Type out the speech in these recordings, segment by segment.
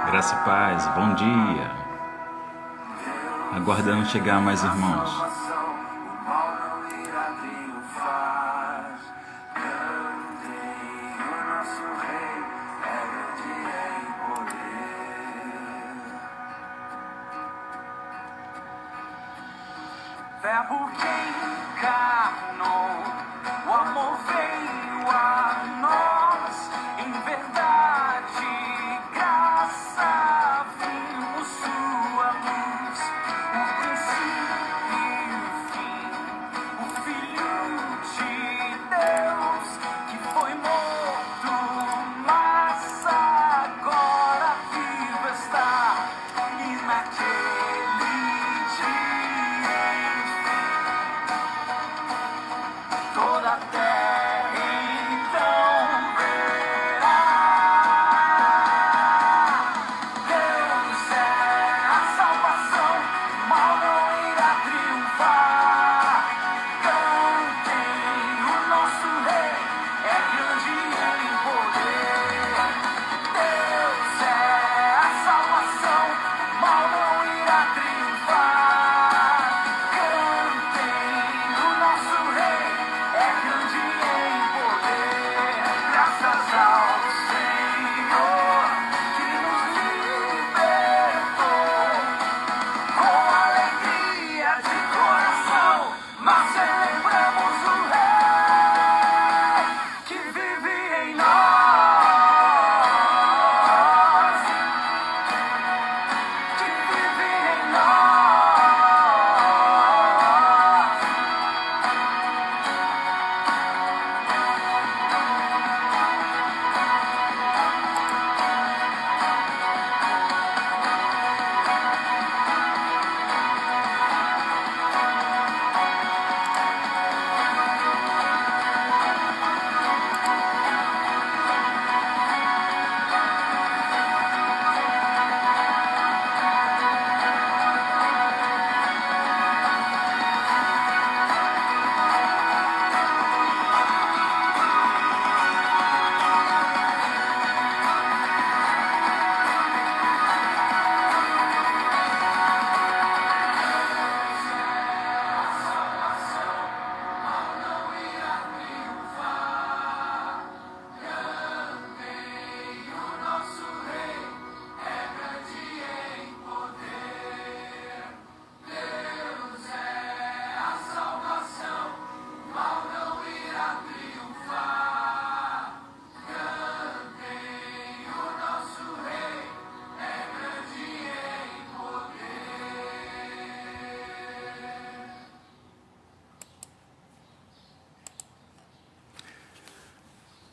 Graça e paz, bom dia. Aguardando chegar mais irmãos. Verbo que encarnou, o amor veio a nós, em verdade, graça, vimos sua luz, o princípio e o fim, o Filho de Deus, que foi morto, mas agora vivo está, e naquele dia toda a terra então verá. Deus é a salvação, o mal não irá triunfar. Cantem, o nosso rei é grande em poder. Deus é a salvação, o mal não irá triunfar. Cantem, o nosso rei é grande em poder. Graças ao Senhor que nos libertou. Com alegria de coração nós celebramos o Rei que vive em nós, que vive em nós.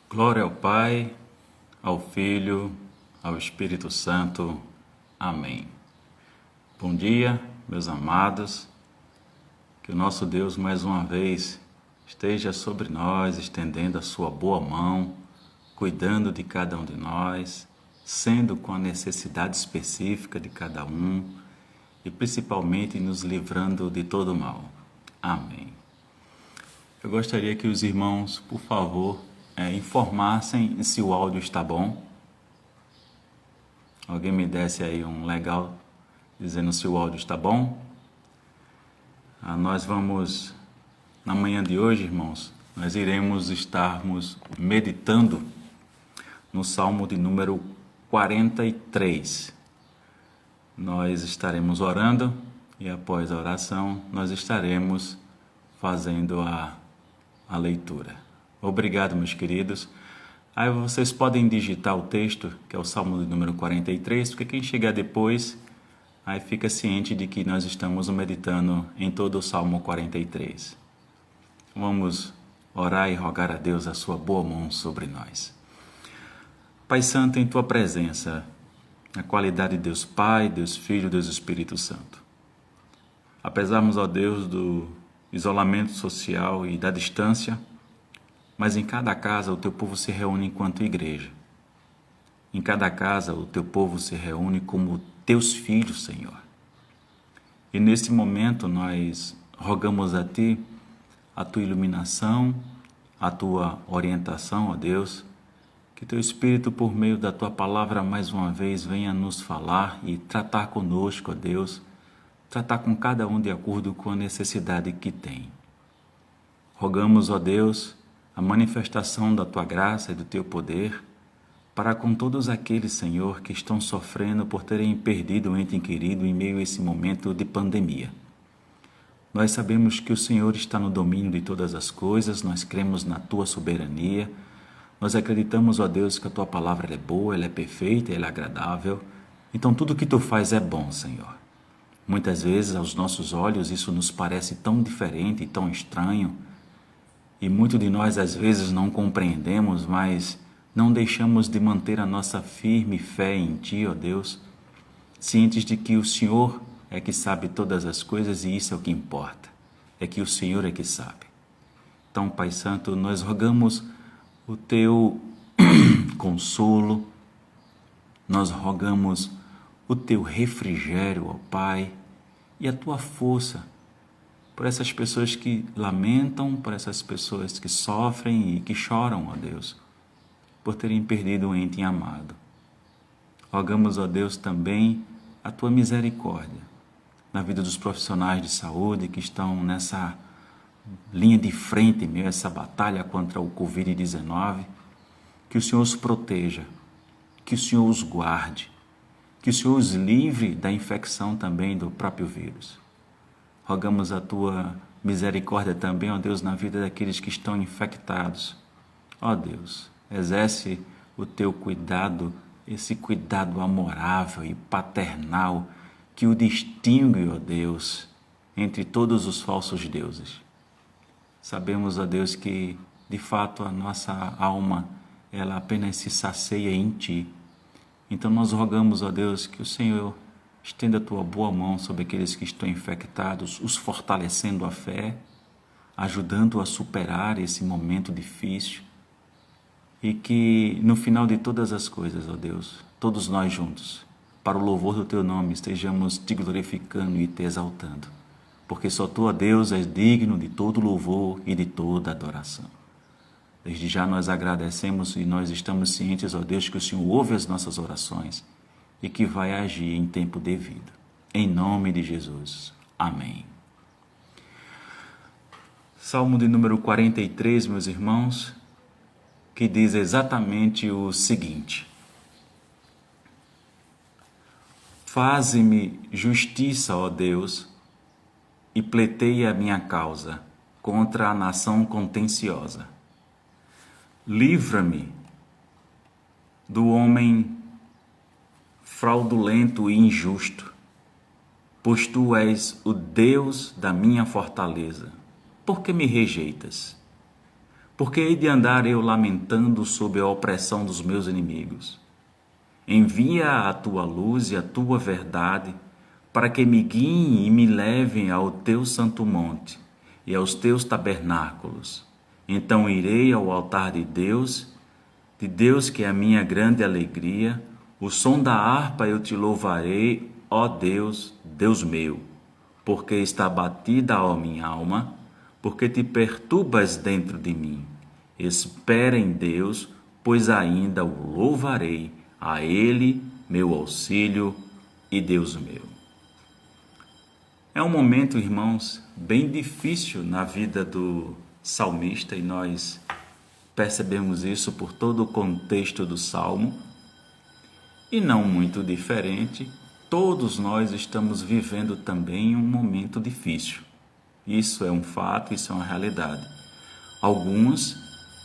Glória ao Pai, ao Filho, ao Espírito Santo. Amém. Bom dia, meus amados. Que o nosso Deus mais uma vez esteja sobre nós, estendendo a sua boa mão, cuidando de cada um de nós, sendo com a necessidade específica de cada um e principalmente nos livrando de todo mal. Amém. Eu gostaria que os irmãos, por favor, informassem se o áudio está bom. Alguém me desse aí um legal dizendo se o áudio está bom. Nós vamos, na manhã de hoje, irmãos, nós iremos estarmos meditando no Salmo de número 43. Nós estaremos orando e após a oração nós estaremos fazendo a leitura. Obrigado, meus queridos. Aí vocês podem digitar o texto, que é o Salmo de número 43, porque quem chegar depois, aí fica ciente de que nós estamos meditando em todo o Salmo 43. Vamos orar e rogar a Deus a sua boa mão sobre nós. Pai Santo, em Tua presença, na qualidade de Deus Pai, Deus Filho, Deus Espírito Santo. Apesarmos, ó Deus, do isolamento social e da distância, mas em cada casa o Teu povo se reúne enquanto igreja. Em cada casa o Teu povo se reúne como Teus filhos, Senhor. E nesse momento nós rogamos a Ti a Tua iluminação, a Tua orientação, ó Deus, Que Teu Espírito, por meio da Tua palavra, mais uma vez, venha nos falar e tratar conosco, ó Deus, tratar com cada um de acordo com a necessidade que tem. Rogamos, ó Deus, a manifestação da Tua graça e do Teu poder para com todos aqueles, Senhor, que estão sofrendo por terem perdido um ente querido em meio a esse momento de pandemia. Nós sabemos que o Senhor está no domínio de todas as coisas, nós cremos na Tua soberania, nós acreditamos, ó Deus, que a Tua palavra é boa, ela é perfeita, ela é agradável. Então tudo que Tu faz é bom, Senhor. Muitas vezes, aos nossos olhos, isso nos parece tão diferente e tão estranho, e muitos de nós, às vezes, não compreendemos, mas não deixamos de manter a nossa firme fé em Ti, ó Deus, cientes de que o Senhor é que sabe todas as coisas e isso é o que importa, é que o Senhor é que sabe. Então, Pai Santo, nós rogamos o Teu consolo, nós rogamos o Teu refrigério, ó Pai, e a Tua força por essas pessoas que lamentam, por essas pessoas que sofrem e que choram, ó Deus, por terem perdido um ente amado. Rogamos, ó Deus, também a Tua misericórdia na vida dos profissionais de saúde que estão nessa linha de frente em meio a essa batalha contra o Covid-19, que o Senhor os proteja, que o Senhor os guarde, que o Senhor os livre da infecção também do próprio vírus. Rogamos a Tua misericórdia também, ó Deus, na vida daqueles que estão infectados. Ó Deus, exerce o Teu cuidado, esse cuidado amorável e paternal que o distingue, ó Deus, entre todos os falsos deuses. Sabemos, ó Deus, que de fato a nossa alma, ela apenas se sacia em Ti. Então nós rogamos, ó Deus, que o Senhor estenda a Tua boa mão sobre aqueles que estão infectados, os fortalecendo a fé, ajudando a superar esse momento difícil. E que no final de todas as coisas, ó Deus, todos nós juntos, para o louvor do Teu nome, estejamos Te glorificando e Te exaltando. Porque só Tu, ó Deus, és digno de todo louvor e de toda adoração. Desde já nós agradecemos e nós estamos cientes, ó Deus, que o Senhor ouve as nossas orações e que vai agir em tempo devido. Em nome de Jesus. Amém. Salmo de número 43, meus irmãos, que diz exatamente o seguinte: Faze-me justiça, ó Deus, e pleiteia a minha causa contra a nação contenciosa. Livra-me do homem fraudulento e injusto, pois Tu és o Deus da minha fortaleza. Por que me rejeitas? Porque hei de andar eu lamentando sob a opressão dos meus inimigos? Envia a Tua luz e a Tua verdade, para que me guiem e me levem ao Teu santo monte e aos Teus tabernáculos. Então irei ao altar de Deus que é a minha grande alegria. O som da harpa eu Te louvarei, ó Deus, Deus meu, porque está abatida, ó minha alma, porque Te perturbas dentro de mim. Espera em Deus, pois ainda o louvarei, a Ele, meu auxílio e Deus meu. É um momento, irmãos, bem difícil na vida do salmista e nós percebemos isso por todo o contexto do Salmo. E não muito diferente, todos nós estamos vivendo também um momento difícil. Isso é um fato, isso é uma realidade. Alguns,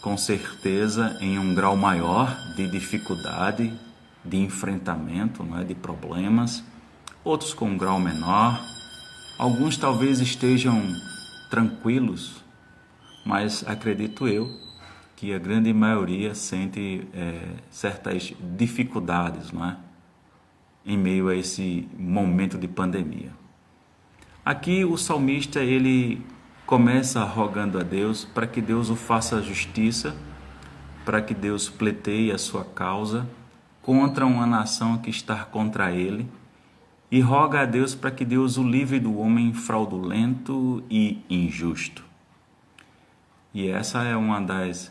com certeza, em um grau maior de dificuldade, de enfrentamento, não é, de problemas. Outros com um grau menor. Alguns talvez estejam tranquilos, mas acredito eu que a grande maioria sente certas dificuldades, não é? Em meio a esse momento de pandemia. Aqui o salmista ele começa rogando a Deus para que Deus o faça justiça, para que Deus pleiteie a sua causa contra uma nação que está contra ele, e roga a Deus para que Deus o livre do homem fraudulento e injusto. E essa é uma das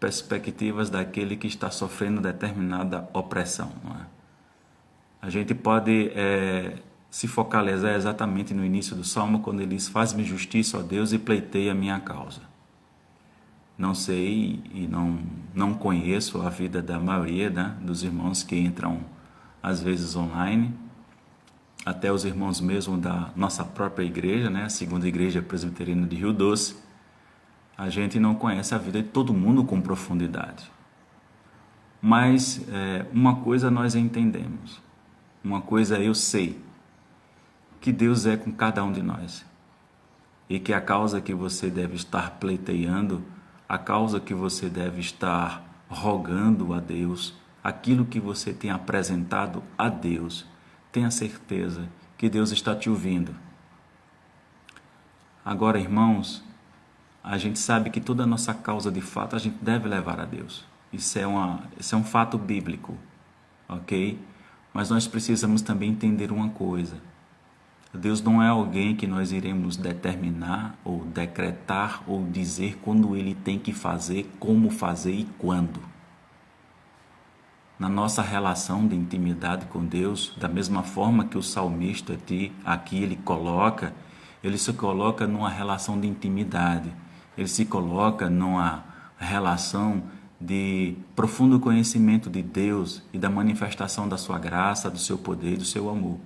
perspectivas daquele que está sofrendo determinada opressão, não é? A gente pode se focalizar exatamente no início do Salmo, quando ele diz: faz-me justiça, ó Deus, e pleiteia a minha causa. Não sei e não conheço a vida da maioria, né, dos irmãos que entram às vezes online, até os irmãos mesmo da nossa própria igreja, né, a segunda igreja presbiteriana de Rio Doce. A gente não conhece a vida de todo mundo com profundidade. Mas uma coisa nós entendemos, uma coisa eu sei, que Deus é com cada um de nós. E que a causa que você deve estar pleiteando, a causa que você deve estar rogando a Deus, aquilo que você tem apresentado a Deus, tenha certeza que Deus está te ouvindo. Agora, irmãos, a gente sabe que toda a nossa causa de fato a gente deve levar a Deus. Isso é um fato bíblico, ok? Mas nós precisamos também entender uma coisa. Deus não é alguém que nós iremos determinar ou decretar ou dizer quando Ele tem que fazer, como fazer e quando. Na nossa relação de intimidade com Deus, da mesma forma que o salmista aqui ele se coloca numa relação de intimidade, ele se coloca numa relação de profundo conhecimento de Deus e da manifestação da sua graça, do seu poder e do seu amor.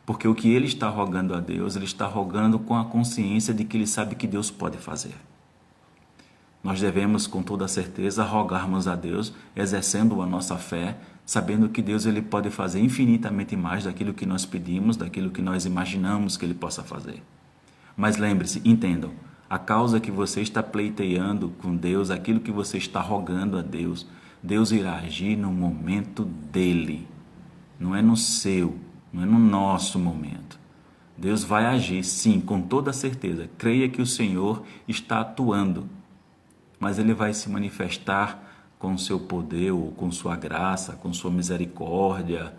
Porque o que ele está rogando a Deus, ele está rogando com a consciência de que ele sabe que Deus pode fazer. Nós devemos, com toda certeza, rogarmos a Deus, exercendo a nossa fé, sabendo que Deus ele pode fazer infinitamente mais daquilo que nós pedimos, daquilo que nós imaginamos que Ele possa fazer. Mas lembre-se, entendam, a causa que você está pleiteando com Deus, aquilo que você está rogando a Deus, Deus irá agir no momento dele, não é no seu, não é no nosso momento. Deus vai agir, sim, com toda certeza. Creia que o Senhor está atuando, mas Ele vai se manifestar com seu poder, ou com sua graça, com sua misericórdia.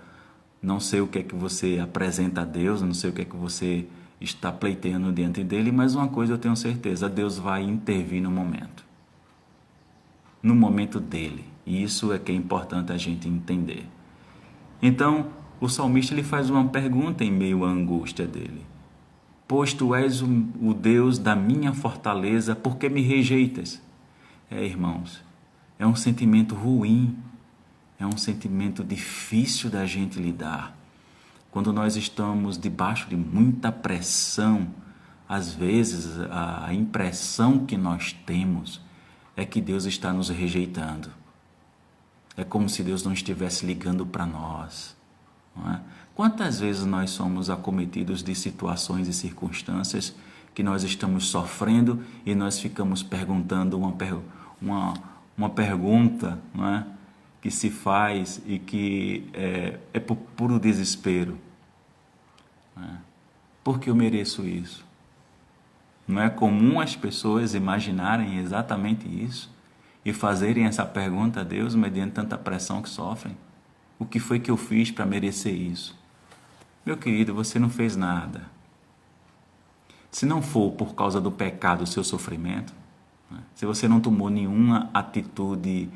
Não sei o que é que você apresenta a Deus, não sei o que é que você está pleiteando diante dele, mas uma coisa eu tenho certeza: Deus vai intervir no momento dele. E isso é que é importante a gente entender. Então, o salmista ele faz uma pergunta em meio à angústia dele: pois tu és o Deus da minha fortaleza, por que me rejeitas? Irmãos, é um sentimento ruim, é um sentimento difícil da gente lidar. Quando nós estamos debaixo de muita pressão, às vezes a impressão que nós temos é que Deus está nos rejeitando. É como se Deus não estivesse ligando para nós. Não é? Quantas vezes nós somos acometidos de situações e circunstâncias que nós estamos sofrendo e nós ficamos perguntando uma pergunta, não é? Que se faz e que é por puro desespero. Não é? Por que eu mereço isso? Não é comum as pessoas imaginarem exatamente isso e fazerem essa pergunta a Deus mediante tanta pressão que sofrem? O que foi que eu fiz para merecer isso? Meu querido, você não fez nada. Se não for por causa do pecado o seu sofrimento, né? Se você não tomou nenhuma atitude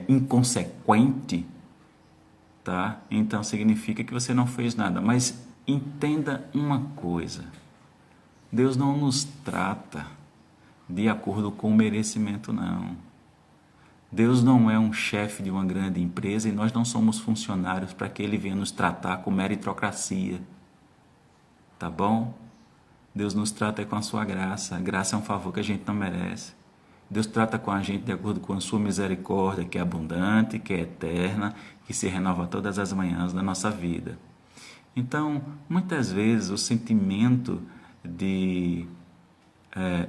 inconsequente, tá? Então significa que você não fez nada. Mas entenda uma coisa: Deus não nos trata de acordo com o merecimento, não. Deus não é um chefe de uma grande empresa e nós não somos funcionários para que Ele venha nos tratar com meritocracia. Tá bom? Deus nos trata com a sua graça. A graça é um favor que a gente não merece. Deus trata com a gente de acordo com a sua misericórdia, que é abundante, que é eterna, que se renova todas as manhãs da nossa vida. Então, muitas vezes o sentimento de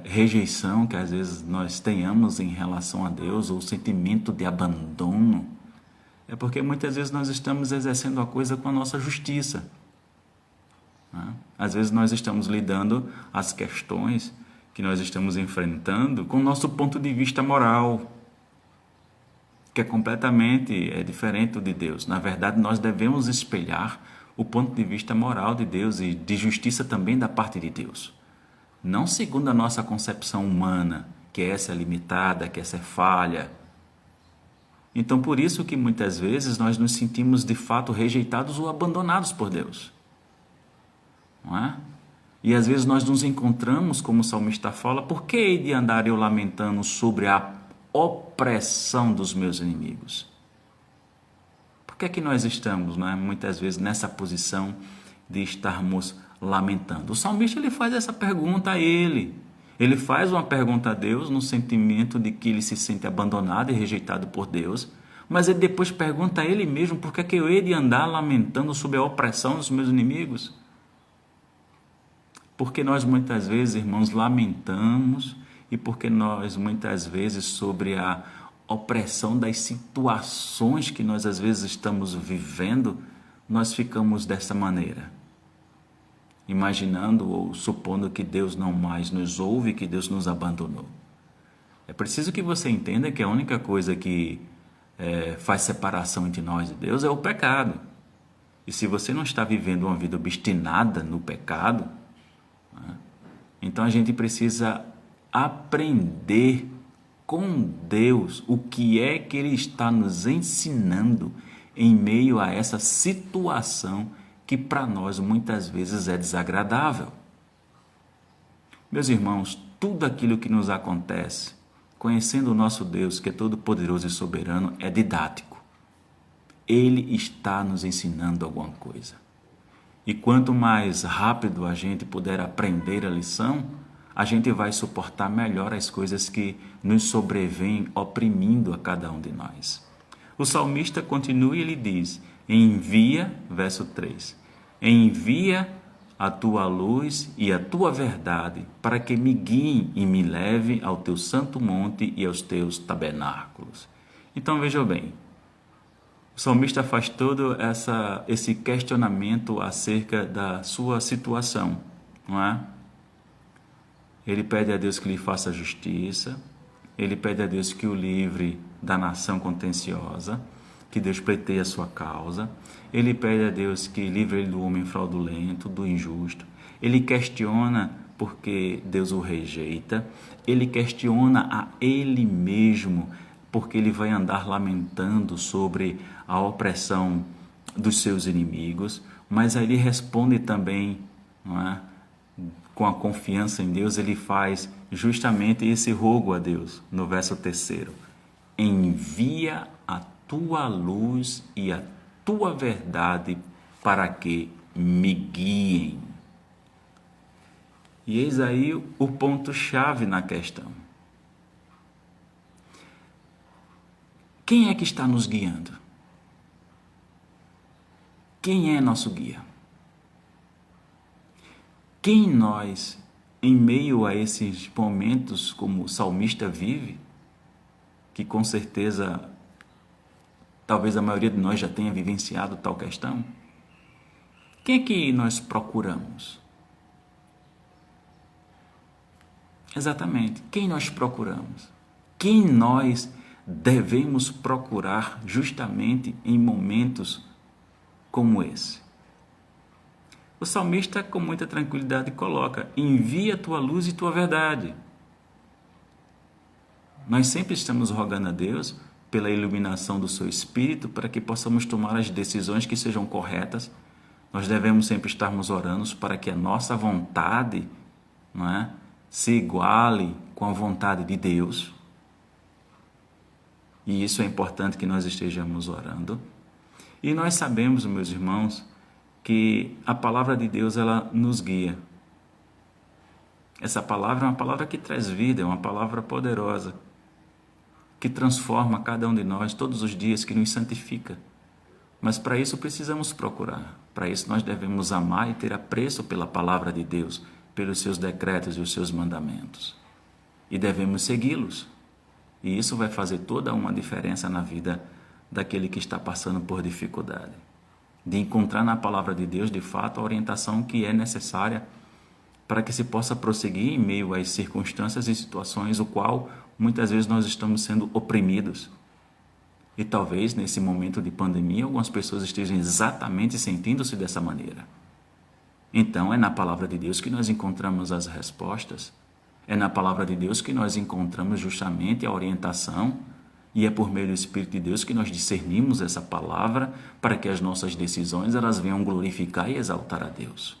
rejeição que às vezes nós tenhamos em relação a Deus, ou o sentimento de abandono, é porque muitas vezes nós estamos exercendo a coisa com a nossa justiça. Né? Às vezes nós estamos lidando as questões que nós estamos enfrentando com o nosso ponto de vista moral, que é completamente diferente do de Deus. Na verdade, nós devemos espelhar o ponto de vista moral de Deus e de justiça também da parte de Deus. Não segundo a nossa concepção humana, que essa é limitada, que essa é falha. Então, por isso que muitas vezes nós nos sentimos de fato rejeitados ou abandonados por Deus. Não é? E às vezes nós nos encontramos, como o salmista fala, por que hei de andar eu lamentando sobre a opressão dos meus inimigos? Por que é que nós estamos, não é, muitas vezes nessa posição de estarmos lamentando? O salmista ele faz essa pergunta a ele. Ele faz uma pergunta a Deus no sentimento de que ele se sente abandonado e rejeitado por Deus, mas ele depois pergunta a ele mesmo por que é que eu hei de andar lamentando sobre a opressão dos meus inimigos? Porque nós muitas vezes, irmãos, lamentamos e porque nós muitas vezes sobre a opressão das situações que nós às vezes estamos vivendo, nós ficamos dessa maneira, imaginando ou supondo que Deus não mais nos ouve, que Deus nos abandonou. É preciso que você entenda que a única coisa que faz separação entre nós e Deus é o pecado. E se você não está vivendo uma vida obstinada no pecado, então a gente precisa aprender com Deus o que é que Ele está nos ensinando em meio a essa situação que para nós muitas vezes é desagradável. Meus irmãos, tudo aquilo que nos acontece, conhecendo o nosso Deus, que é todo poderoso e soberano, é didático. Ele está nos ensinando alguma coisa. E quanto mais rápido a gente puder aprender a lição, a gente vai suportar melhor as coisas que nos sobrevêm oprimindo a cada um de nós. O salmista continua e ele diz, envia, verso 3, envia a tua luz e a tua verdade para que me guiem e me leve ao teu santo monte e aos teus tabernáculos. Então veja bem, o salmista faz todo esse questionamento acerca da sua situação, não é? Ele pede a Deus que lhe faça justiça, ele pede a Deus que o livre da nação contenciosa, que Deus pleiteie a sua causa, ele pede a Deus que livre ele do homem fraudulento, do injusto, ele questiona porque Deus o rejeita, ele questiona a ele mesmo, porque ele vai andar lamentando sobre a opressão dos seus inimigos, mas aí ele responde também, não é? Com a confiança em Deus, ele faz justamente esse rogo a Deus, no verso 3. Envia a tua luz e a tua verdade para que me guiem. E eis aí o ponto-chave na questão. Quem é que está nos guiando? Quem é nosso guia? Quem nós, em meio a esses momentos como o salmista vive, que com certeza, talvez a maioria de nós já tenha vivenciado tal questão, quem é que nós procuramos? Exatamente, quem nós procuramos? Quem nós devemos procurar justamente em momentos como esse? O salmista, com muita tranquilidade, coloca: envia tua luz e tua verdade. Nós sempre estamos rogando a Deus pela iluminação do seu Espírito para que possamos tomar as decisões que sejam corretas. Nós devemos sempre estarmos orando para que a nossa vontade, não é, se iguale com a vontade de Deus. E isso é importante que nós estejamos orando. E nós sabemos, meus irmãos, que a palavra de Deus ela nos guia. Essa palavra é uma palavra que traz vida, é uma palavra poderosa, que transforma cada um de nós todos os dias, que nos santifica. Mas para isso precisamos procurar. Para isso nós devemos amar e ter apreço pela palavra de Deus, pelos seus decretos e os seus mandamentos. E devemos segui-los. E isso vai fazer toda uma diferença na vida daquele que está passando por dificuldade. De encontrar na palavra de Deus, de fato, a orientação que é necessária para que se possa prosseguir em meio às circunstâncias e situações o qual muitas vezes nós estamos sendo oprimidos. E talvez nesse momento de pandemia algumas pessoas estejam exatamente sentindo-se dessa maneira. Então é na palavra de Deus que nós encontramos as respostas, é na palavra de Deus que nós encontramos justamente a orientação E é por meio do Espírito de Deus que nós discernimos essa palavra para que as nossas decisões elas venham glorificar e exaltar a Deus.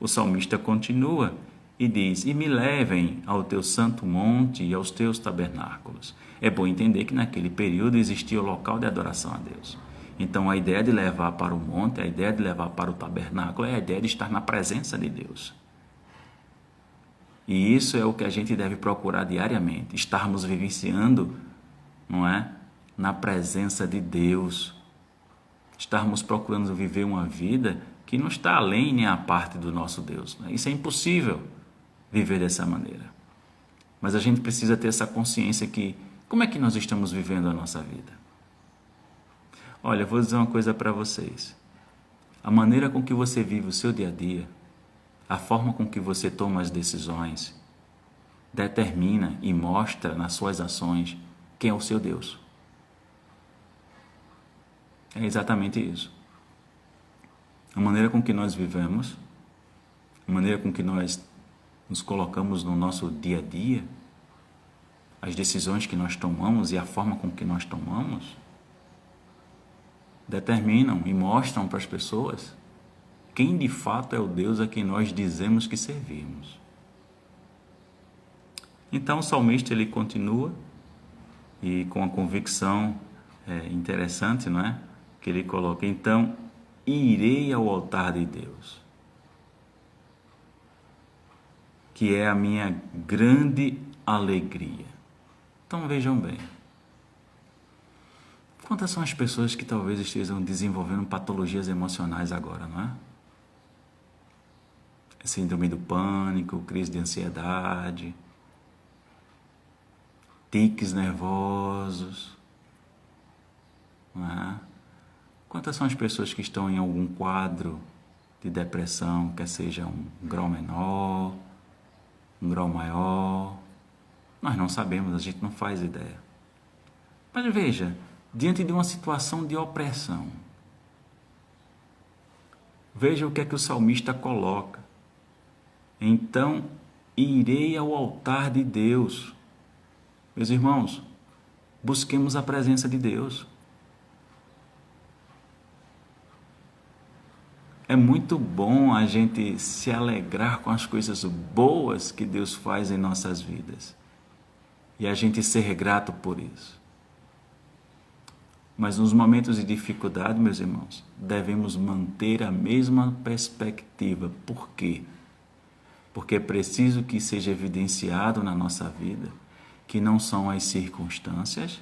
O salmista continua e diz: e me levem ao teu santo monte e aos teus tabernáculos. É bom entender que naquele período existia o local de adoração a Deus. Então a ideia de levar para o monte, a ideia de levar para o tabernáculo é a ideia de estar na presença de Deus. E isso é o que a gente deve procurar diariamente, estarmos vivenciando, não é? Na presença de Deus. Estarmos procurando viver uma vida que não está além nem à parte do nosso Deus. Isso é impossível viver dessa maneira. Mas a gente precisa ter essa consciência que, como é que nós estamos vivendo a nossa vida? Olha, eu vou dizer uma coisa para vocês. A maneira com que você vive o seu dia a dia, a forma com que você toma as decisões, determina e mostra nas suas ações quem é o seu Deus. É exatamente isso. A maneira com que nós vivemos, a maneira com que nós nos colocamos no nosso dia a dia, as decisões que nós tomamos e a forma com que nós tomamos, determinam e mostram para as pessoas quem de fato é o Deus a quem nós dizemos que servimos. Então o salmista ele continua e com a convicção interessante, não é? Que ele coloca: então irei ao altar de Deus, que é a minha grande alegria. Então vejam bem, quantas são as pessoas que talvez estejam desenvolvendo patologias emocionais agora, não é? Síndrome do pânico, crise de ansiedade, tiques nervosos, não é? Quantas são as pessoas que estão em algum quadro de depressão, quer seja um grau menor, um grau maior? Nós não sabemos, a gente não faz ideia. Mas veja, diante de uma situação de opressão, veja o que é que o salmista coloca. Então irei ao altar de Deus. Meus irmãos, busquemos a presença de Deus. É muito bom a gente se alegrar com as coisas boas que Deus faz em nossas vidas e a gente ser grato por isso. Mas nos momentos de dificuldade, meus irmãos, devemos manter a mesma perspectiva. Por quê? Porque é preciso que seja evidenciado na nossa vida que não são as circunstâncias,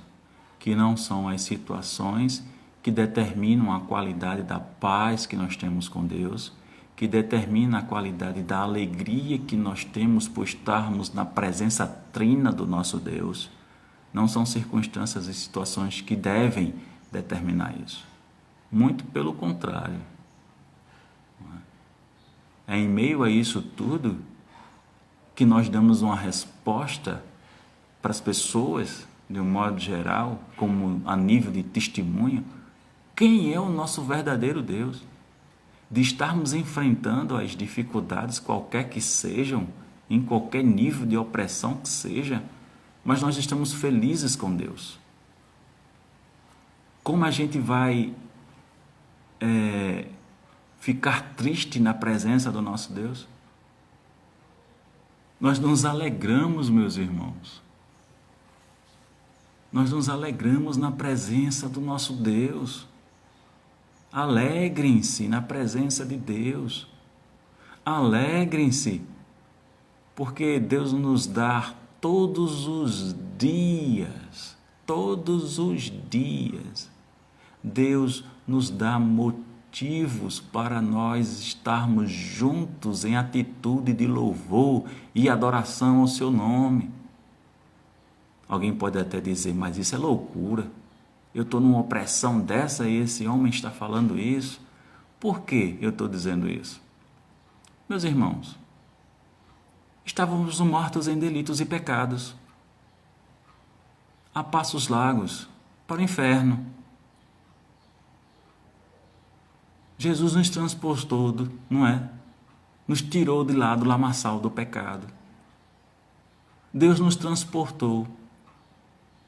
que não são as situações que determinam a qualidade da paz que nós temos com Deus, que determina a qualidade da alegria que nós temos por estarmos na presença trina do nosso Deus. Não são circunstâncias e situações que devem determinar isso. Muito pelo contrário. É em meio a isso tudo que nós damos uma resposta para as pessoas, de um modo geral, como a nível de testemunho, quem é o nosso verdadeiro Deus. De estarmos enfrentando as dificuldades, qualquer que sejam, em qualquer nível de opressão que seja, mas nós estamos felizes com Deus. Como a gente vai ficar triste na presença do nosso Deus? Nós nos alegramos, meus irmãos. Nós nos alegramos na presença do nosso Deus. Alegrem-se na presença de Deus. Alegrem-se, porque Deus nos dá todos os dias, Deus nos dá motivos para nós estarmos juntos em atitude de louvor e adoração ao seu nome. Alguém pode até dizer, mas isso é loucura. Eu estou numa opressão dessa e esse homem está falando isso. Por que eu estou dizendo isso? Meus irmãos, estávamos mortos em delitos e pecados, a passos largos para o inferno. Jesus nos transportou, não é? Nos tirou de lá do lamaçal do pecado. Deus nos transportou.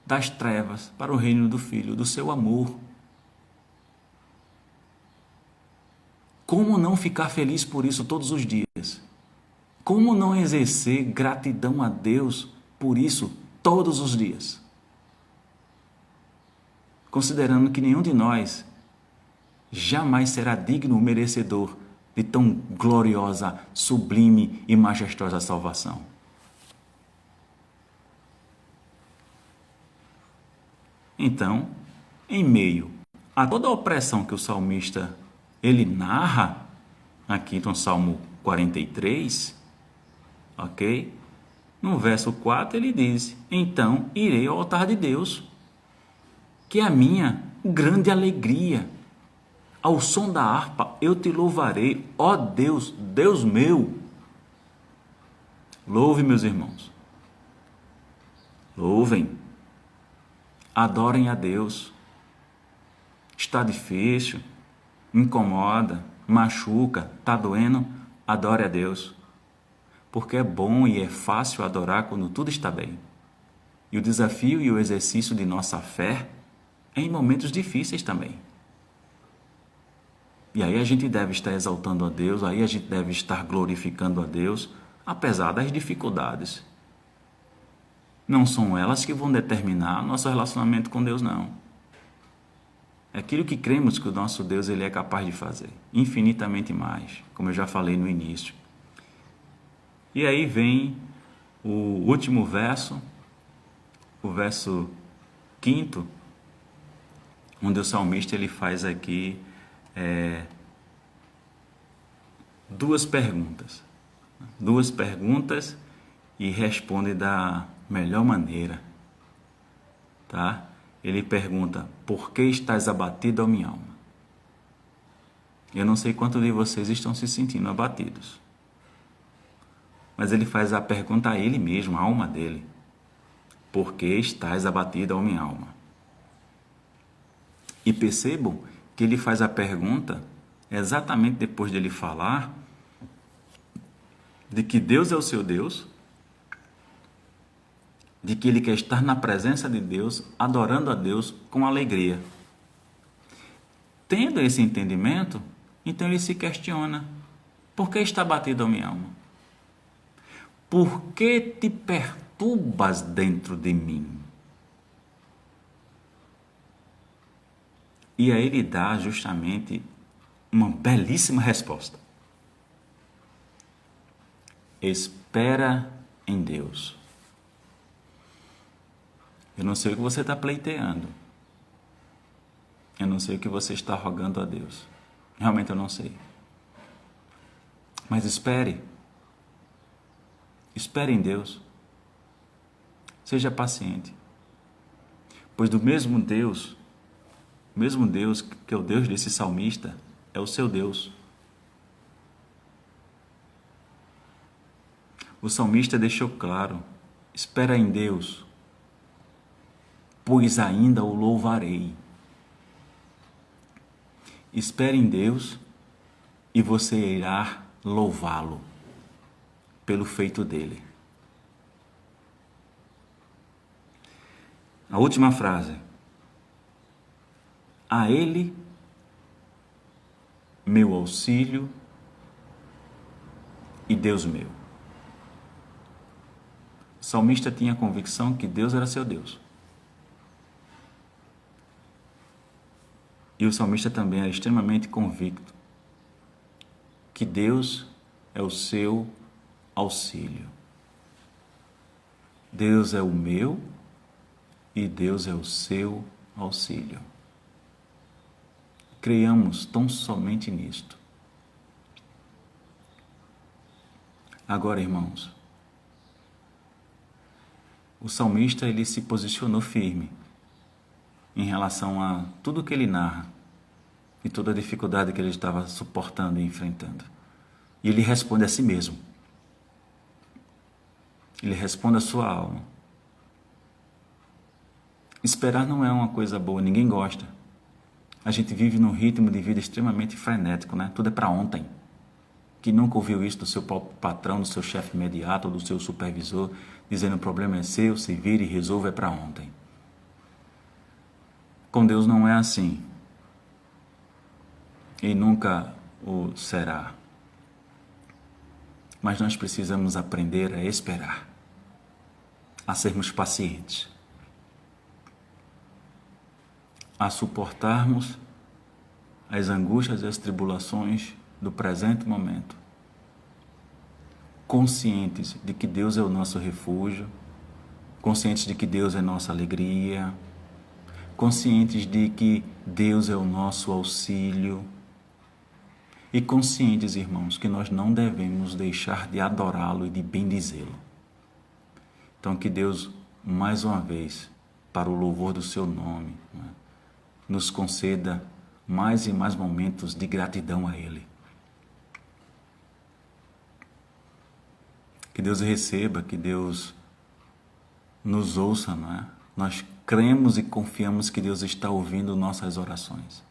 das trevas para o reino do Filho, do seu amor. Como não ficar feliz por isso todos os dias? Como não exercer gratidão a Deus por isso todos os dias? Considerando que nenhum de nós jamais será digno ou merecedor de tão gloriosa, sublime e majestosa salvação. Então, em meio a toda a opressão que o salmista ele narra aqui no Salmo 43, ok? No verso 4 ele diz: então irei ao altar de Deus, que é a minha grande alegria. Ao som da harpa eu te louvarei, ó Deus, Deus meu. Louve, meus irmãos. Louvem. Adorem a Deus. Está difícil, incomoda, machuca, está doendo? Adore a Deus. Porque é bom e é fácil adorar quando tudo está bem. E o desafio e o exercício de nossa fé é em momentos difíceis também. E aí a gente deve estar exaltando a Deus, aí a gente deve estar glorificando a Deus, apesar das dificuldades. Não são elas que vão determinar nosso relacionamento com Deus, não. É aquilo que cremos que o nosso Deus ele é capaz de fazer, infinitamente mais, como eu já falei no início. E aí vem o último verso, o verso 5, onde o salmista ele faz aqui duas perguntas e responde da melhor maneira, tá? Ele pergunta: por que estás abatido, ó minha alma? Eu não sei quantos de vocês estão se sentindo abatidos, mas ele faz a pergunta a ele mesmo, a alma dele: por que estás abatido, ó minha alma? E percebam que ele faz a pergunta exatamente depois de ele falar de que Deus é o seu Deus, de que ele quer estar na presença de Deus, adorando a Deus com alegria. Tendo esse entendimento, então ele se questiona: por que está abatido a minha alma? Por que te perturbas dentro de mim? E aí ele dá justamente uma belíssima resposta. Espera em Deus. Eu não sei o que você está pleiteando. Eu não sei o que você está rogando a Deus. Realmente eu não sei. Mas espere. Espere em Deus. Seja paciente. Pois do mesmo Deus que é o Deus desse salmista, é o seu Deus. O salmista deixou claro: espera em Deus, pois ainda o louvarei. Espere em Deus e você irá louvá-lo pelo feito dele. A última frase: a Ele, meu auxílio e Deus meu. O salmista tinha a convicção que Deus era seu Deus. E o salmista também era extremamente convicto que Deus é o seu auxílio. Deus é o meu e Deus é o seu auxílio. Creiamos tão somente nisto. Agora, irmãos, o salmista ele se posicionou firme em relação a tudo que ele narra e toda a dificuldade que ele estava suportando e enfrentando. E ele responde a si mesmo. Ele responde à sua alma. Esperar não é uma coisa boa, ninguém gosta. A gente vive num ritmo de vida extremamente frenético, né? Tudo é para ontem. Que nunca ouviu isso do seu patrão, do seu chefe imediato, ou do seu supervisor, dizendo: o problema é seu, se vire e resolva, é para ontem. Com Deus não é assim. E nunca o será. Mas nós precisamos aprender a esperar, a sermos pacientes, a suportarmos as angústias e as tribulações do presente momento, conscientes de que Deus é o nosso refúgio, conscientes de que Deus é nossa alegria, conscientes de que Deus é o nosso auxílio e conscientes, irmãos, que nós não devemos deixar de adorá-lo e de bendizê-lo. Então, que Deus, mais uma vez, para o louvor do seu nome, nos conceda mais e mais momentos de gratidão a Ele. Que Deus receba, que Deus nos ouça, não é? Nós cremos e confiamos que Deus está ouvindo nossas orações.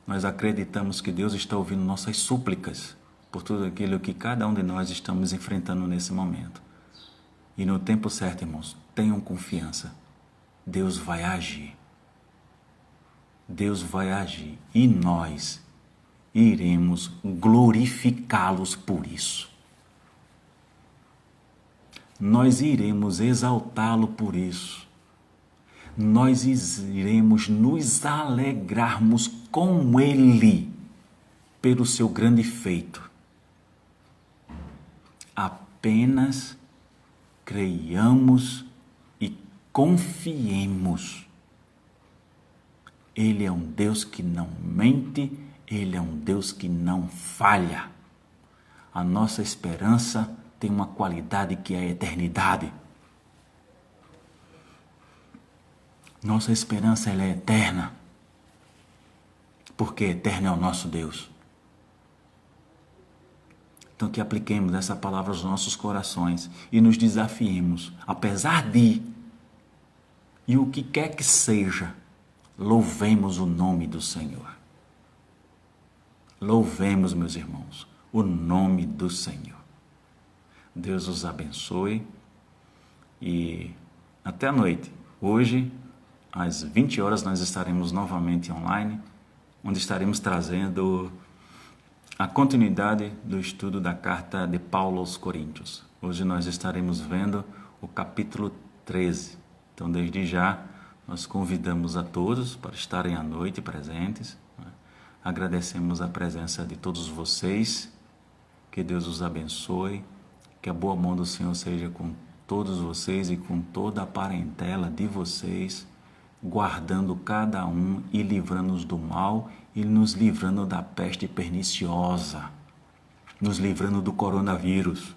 Nós acreditamos que Deus está ouvindo nossas súplicas por tudo aquilo que cada um de nós estamos enfrentando nesse momento. E no tempo certo, irmãos, tenham confiança. Deus vai agir. Deus vai agir. E nós iremos glorificá-los por isso. Nós iremos exaltá-lo por isso. Nós iremos nos alegrarmos com Ele pelo seu grande feito. Apenas creiamos e confiemos. Ele é um Deus que não mente, Ele é um Deus que não falha. A nossa esperança tem uma qualidade que é a eternidade. Nossa esperança ela é eterna, porque eterno é o nosso Deus. Então que apliquemos essa palavra aos nossos corações e nos desafiemos, apesar de, e o que quer que seja, louvemos o nome do Senhor. Louvemos, meus irmãos, o nome do Senhor. Deus os abençoe e até a noite. Hoje, às 20 horas, nós estaremos novamente online, onde estaremos trazendo a continuidade do estudo da carta de Paulo aos Coríntios. Hoje nós estaremos vendo o capítulo 13. Então, desde já, nós convidamos a todos para estarem à noite presentes. Agradecemos a presença de todos vocês. Que Deus os abençoe. Que a boa mão do Senhor seja com todos vocês e com toda a parentela de vocês, guardando cada um e livrando-nos do mal e nos livrando da peste perniciosa, nos livrando do coronavírus.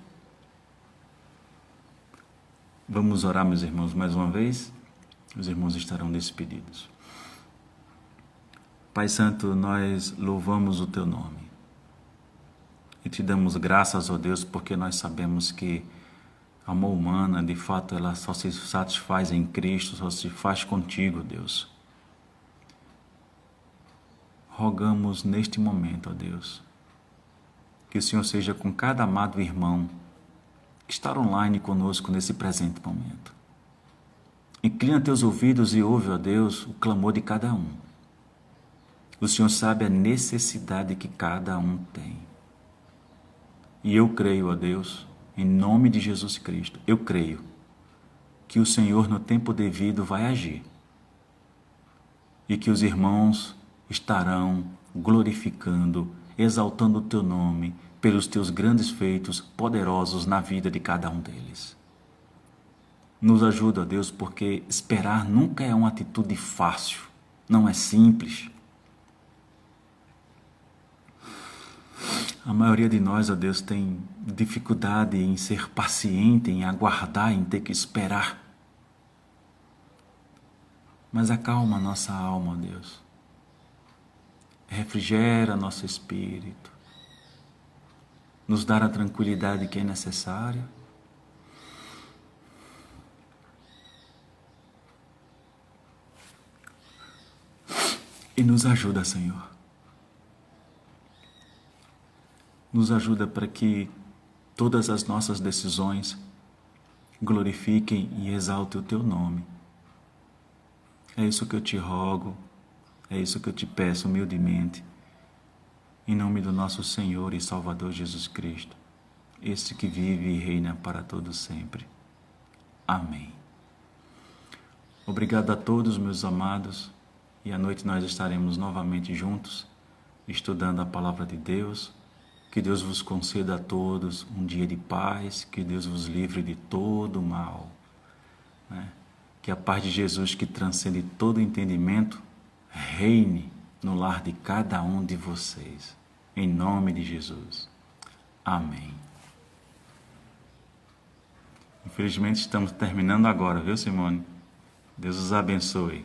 Vamos orar, meus irmãos, mais uma vez. Os irmãos estarão despedidos. Pai Santo, nós louvamos o Teu nome. E te damos graças, ó Deus, porque nós sabemos que a alma humana, de fato, ela só se satisfaz em Cristo, só se faz contigo, Deus. Rogamos neste momento, ó Deus, que o Senhor seja com cada amado irmão que está online conosco nesse presente momento. Inclina teus ouvidos e ouve, ó Deus, o clamor de cada um. O Senhor sabe a necessidade que cada um tem. E eu creio, ó Deus, em nome de Jesus Cristo, eu creio que o Senhor no tempo devido vai agir e que os irmãos estarão glorificando, exaltando o Teu nome pelos Teus grandes feitos poderosos na vida de cada um deles. Nos ajuda, ó Deus, porque esperar nunca é uma atitude fácil, não é simples. A maioria de nós, ó Deus, tem dificuldade em ser paciente, em aguardar, em ter que esperar. Mas acalma a nossa alma, ó Deus. Refrigera nosso espírito. Nos dá a tranquilidade que é necessária. E nos ajuda, Senhor. Nos ajuda para que todas as nossas decisões glorifiquem e exaltem o Teu nome. É isso que eu te rogo, é isso que eu te peço humildemente, em nome do nosso Senhor e Salvador Jesus Cristo, este que vive e reina para todo sempre. Amém. Obrigado a todos, meus amados, e à noite nós estaremos novamente juntos, estudando a Palavra de Deus. Que Deus vos conceda a todos um dia de paz, que Deus vos livre de todo mal, né? Que a paz de Jesus, que transcende todo entendimento, reine no lar de cada um de vocês. Em nome de Jesus. Amém. Infelizmente estamos terminando agora, viu, Simone? Deus os abençoe.